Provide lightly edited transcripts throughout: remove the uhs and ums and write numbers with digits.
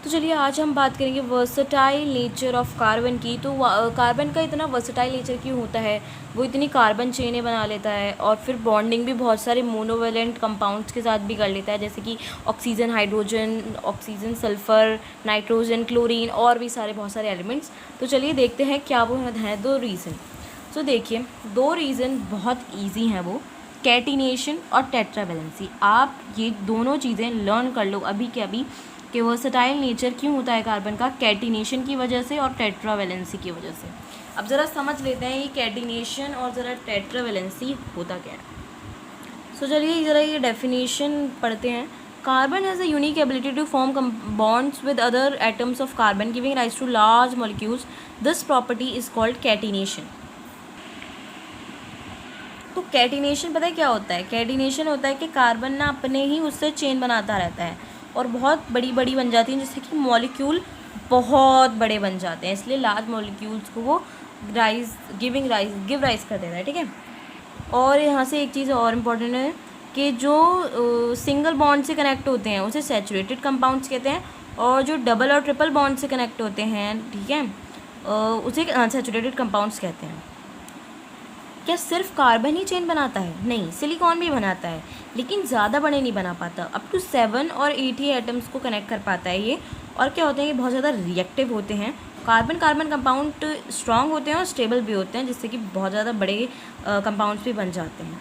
तो चलिए आज हम बात करेंगे वर्सटाइल नेचर ऑफ कार्बन की। तो कार्बन का इतना वर्सटाइल नेचर क्यों होता है, वो इतनी कार्बन चेनें बना लेता है और फिर बॉन्डिंग भी बहुत सारे मोनोवेलेंट कंपाउंड्स के साथ भी कर लेता है, जैसे कि oxygen, hydrogen, oxygen, sulphur, nitrogen, chlorine और भी बहुत सारे एलिमेंट्स। तो चलिए देखते हैं क्या वो हैं दो रीज़न। तो देखिए दो रीज़न बहुत ईजी हैं, वो कैटिनेशन और टेट्रावैलेंसी। आप ये दोनों चीज़ें लर्न कर लो अभी के अभी कि वर्सटाइल नेचर क्यों होता है कार्बन का, कैटिनेशन की वजह से और टेट्रावैलेंसी की वजह से। अब ज़रा समझ लेते हैं ये कैटिनेशन और ज़रा टेट्रावैलेंसी होता क्या है। सो चलिए ज़रा ये डेफिनेशन पढ़ते हैं। Carbon has a unique ability to form bonds with other atoms of carbon giving rise to large molecules. This property is called catenation. तो कैटिनेशन पता है क्या होता है? कैटिनेशन होता है कि कार्बन ना अपने ही उससे चेन बनाता रहता है और बहुत बड़ी बड़ी बन जाती हैं, जिससे कि मॉलिक्यूल बहुत बड़े बन जाते हैं, इसलिए लार्ज मॉलिक्यूल्स को वो गिव राइज कर देता है। ठीक है। और यहाँ से एक चीज़ और इम्पॉर्टेंट है कि जो सिंगल बॉन्ड से कनेक्ट होते हैं उसे सैचुरेटेड कंपाउंड्स कहते हैं, और जो डबल और ट्रिपल बॉन्ड से कनेक्ट होते हैं, ठीक है, उसे सैचुरेटेड कंपाउंड्स कहते हैं। क्या सिर्फ कार्बन ही चेन बनाता है? नहीं, सिलिकॉन भी बनाता है, लेकिन ज़्यादा बड़े नहीं बना पाता। अप टू 7 और 8 ही एटम्स को कनेक्ट कर पाता है ये। और क्या होते हैं, ये बहुत ज़्यादा रिएक्टिव होते हैं। कार्बन कार्बन कंपाउंड स्ट्रॉन्ग होते हैं और स्टेबल भी होते हैं, जिससे कि बहुत ज़्यादा बड़े कंपाउंड्स भी बन जाते हैं।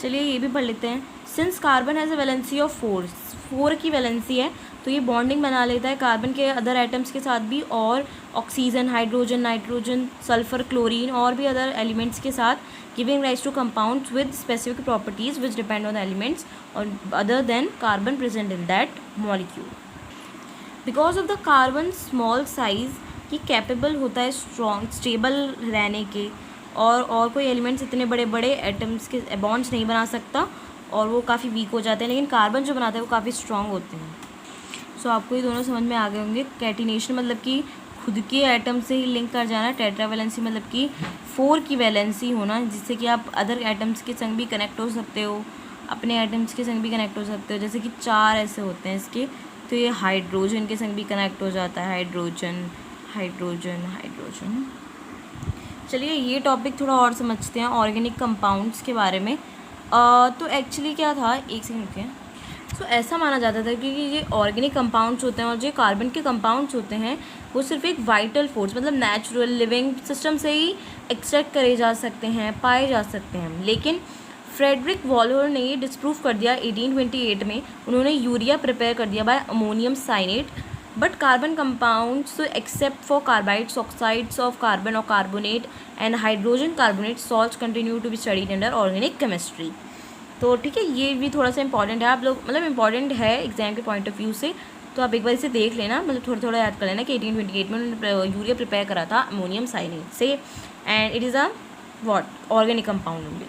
चलिए ये भी पढ़ लेते हैं। Since carbon has a valency of 4 की वैलेंसी है, तो ये बॉन्डिंग बना लेता है कार्बन के अदर एटम्स के साथ भी, और oxygen, hydrogen, nitrogen, sulphur, chlorine और भी अदर एलिमेंट्स के साथ, giving rise to compounds with specific properties which depend on the elements और other than carbon present in that molecule. Because of the carbon small size, ये capable होता है strong stable रहने के, और कोई एलिमेंट्स इतने बड़े बड़े एटम्स के बॉन्ड्स नहीं बना सकता और वो काफ़ी वीक हो जाते हैं, लेकिन कार्बन जो बनाता है वो काफ़ी स्ट्रॉन्ग होते हैं। सो आपको ये दोनों समझ में आ गए होंगे। कैटिनेशन मतलब कि खुद के एटम से ही लिंक कर जाना, टेट्रावैलेंसी मतलब कि 4 की वैलेंसी होना, जिससे कि आप अदर एटम्स के संग भी कनेक्ट हो सकते हो, अपने एटम्स के संग भी कनेक्ट हो सकते हो। जैसे कि 4 ऐसे होते हैं इसके, तो ये हाइड्रोजन के संग भी कनेक्ट हो जाता है, हाइड्रोजन, हाइड्रोजन, हाइड्रोजन। चलिए ये टॉपिक थोड़ा और समझते हैं ऑर्गेनिक कंपाउंड्स के बारे में। तो एक्चुअली क्या था, एक सेकंड रुकिए। सो ऐसा माना जाता था कि ये ऑर्गेनिक कंपाउंड्स होते हैं और जो कार्बन के कंपाउंड्स होते हैं वो सिर्फ एक वाइटल फोर्स मतलब नेचुरल लिविंग सिस्टम से ही एक्सट्रैक्ट करे जा सकते हैं, पाए जा सकते हैं। लेकिन फ्रेडरिक वॉलर ने ये डिस्प्रूव कर दिया 1828 में। उन्होंने यूरिया प्रिपेयर कर दिया by ammonium cyanate. But carbon compounds except for carbides, oxides of carbon और carbonate and hydrogen carbonate salts continue to be studied under organic chemistry. तो ठीक है, ये भी थोड़ा सा इंपॉर्टेंट है, आप लोग मतलब इंपॉर्टेंट है एग्जाम के पॉइंट ऑफ व्यू से, तो आप एक बार इसे देख लेना, मतलब थोड़ा थोड़ा याद कर लेना कि 1828 में उन्होंने यूरिया प्रिपेयर करा था अमोनियम साइनेट से, and it is a what organic compound only.